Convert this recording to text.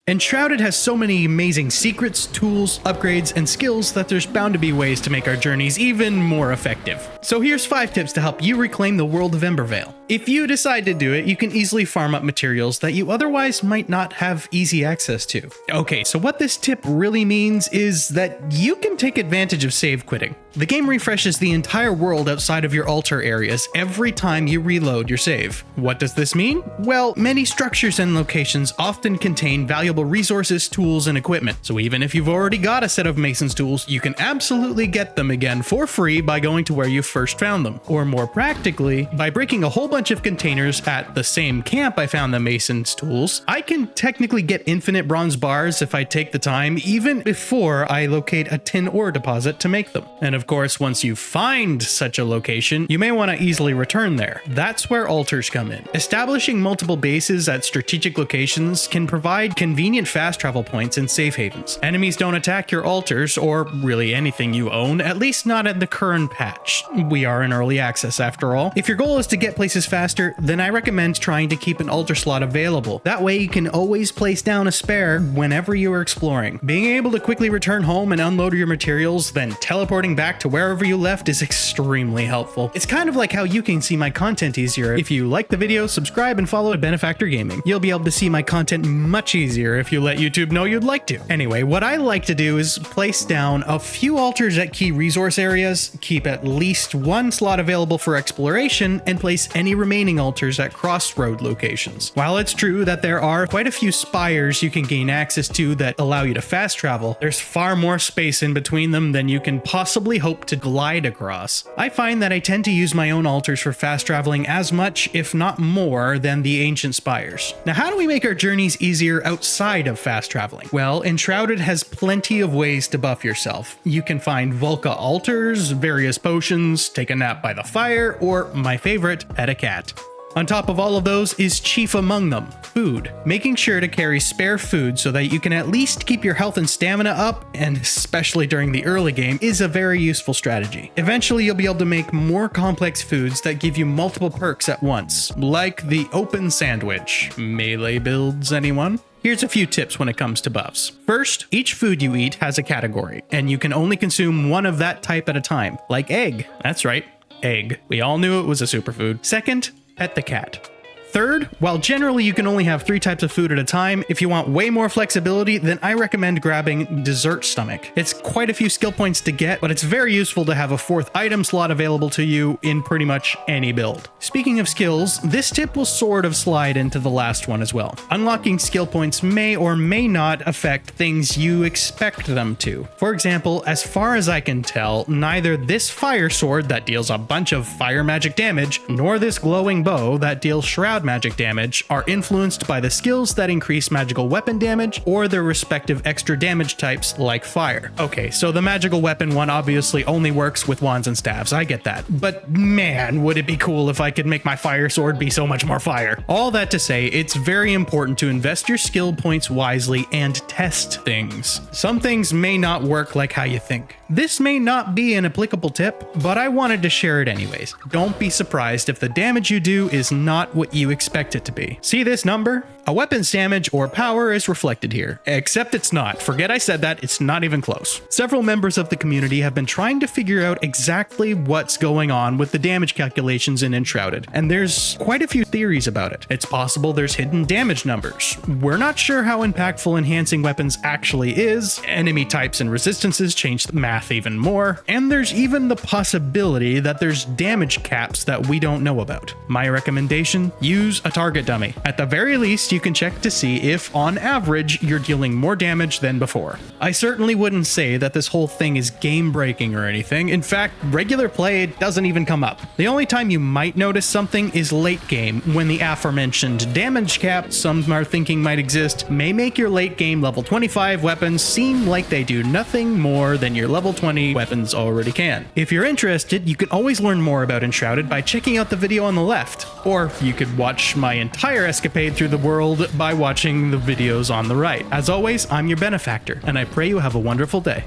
Enshrouded has so many amazing secrets, tools, upgrades, and skills that there's bound to be ways to make our journeys even more effective. So here's 5 tips to help you reclaim the world of Embervale. If you decide to do it, you can easily farm up materials that you otherwise might not have easy access to. Okay, so what this tip really means is that you can take advantage of save quitting. The game refreshes the entire world outside of your altar areas every time you reload your save. What does this mean? Well, many structures and locations often contain valuable resources, tools, and equipment. So even if you've already got a set of Mason's tools, you can absolutely get them again for free by going to where you first found them. Or more practically, by breaking a whole bunch of containers at the same camp I found the Mason's tools, I can technically get infinite bronze bars if I take the time, even before I locate a tin ore deposit to make them. And of course, once you find such a location, you may want to easily return there. That's where altars come in. Establishing multiple bases at strategic locations can provide convenient fast travel points and safe havens. Enemies don't attack your altars, or really anything you own, at least not at the current patch. We are in early access after all. If your goal is to get places faster, then I recommend trying to keep an altar slot available. That way you can always place down a spare whenever you are exploring. Being able to quickly return home and unload your materials, then teleporting back to wherever you left is extremely helpful. It's kind of like how you can see my content easier. If you like the video, subscribe and follow Benefactor Gaming. You'll be able to see my content much easier if you let YouTube know you'd like to. Anyway, what I like to do is place down a few altars at key resource areas, keep at least one slot available for exploration, and place any remaining altars at crossroad locations. While it's true that there are quite a few spires you can gain access to that allow you to fast travel, there's far more space in between them than you can possibly hope to glide across. I find that I tend to use my own altars for fast traveling as much, if not more, than the ancient spires. Now, how do we make our journeys easier outside of fast traveling? Well, Enshrouded has plenty of ways to buff yourself. You can find Volca altars, various potions, take a nap by the fire, or my favorite, pet a cat. On top of all of those is chief among them, food. Making sure to carry spare food so that you can at least keep your health and stamina up, and especially during the early game, is a very useful strategy. Eventually you'll be able to make more complex foods that give you multiple perks at once, like the open sandwich. Melee builds, anyone? Here's a few tips when it comes to buffs. First, each food you eat has a category, and you can only consume one of that type at a time, like egg. That's right, egg. We all knew it was a superfood. Second, pet the cat. Third, while generally you can only have 3 types of food at a time, if you want way more flexibility, then I recommend grabbing Dessert Stomach. It's quite a few skill points to get, but it's very useful to have a 4th item slot available to you in pretty much any build. Speaking of skills, this tip will sort of slide into the last one as well. Unlocking skill points may or may not affect things you expect them to. For example, as far as I can tell, neither this fire sword that deals a bunch of fire magic damage, nor this glowing bow that deals shroud magic damage are influenced by the skills that increase magical weapon damage or their respective extra damage types like fire. Okay, so the magical weapon one obviously only works with wands and staves, I get that. But man, would it be cool if I could make my fire sword be so much more fire. All that to say, it's very important to invest your skill points wisely and test things. Some things may not work like how you think. This may not be an applicable tip, but I wanted to share it anyways. Don't be surprised if the damage you do is not what you expect it to be. See this number? A weapon's damage or power is reflected here, except it's not. Forget I said that, it's not even close. Several members of the community have been trying to figure out exactly what's going on with the damage calculations in Enshrouded, and there's quite a few theories about it. It's possible there's hidden damage numbers. We're not sure how impactful enhancing weapons actually is, enemy types and resistances change the math even more, and there's even the possibility that there's damage caps that we don't know about. My recommendation? Use a target dummy. At the very least, you can check to see if, on average, you're dealing more damage than before. I certainly wouldn't say that this whole thing is game-breaking or anything. In fact, regular play doesn't even come up. The only time you might notice something is late game, when the aforementioned damage cap some are thinking might exist may make your late game level 25 weapons seem like they do nothing more than your level 20 weapons already can. If you're interested, you can always learn more about Enshrouded by checking out the video on the left, or you could watch my entire escapade through the world by watching the videos on the right. As always, I'm your Benefactor, and I pray you have a wonderful day.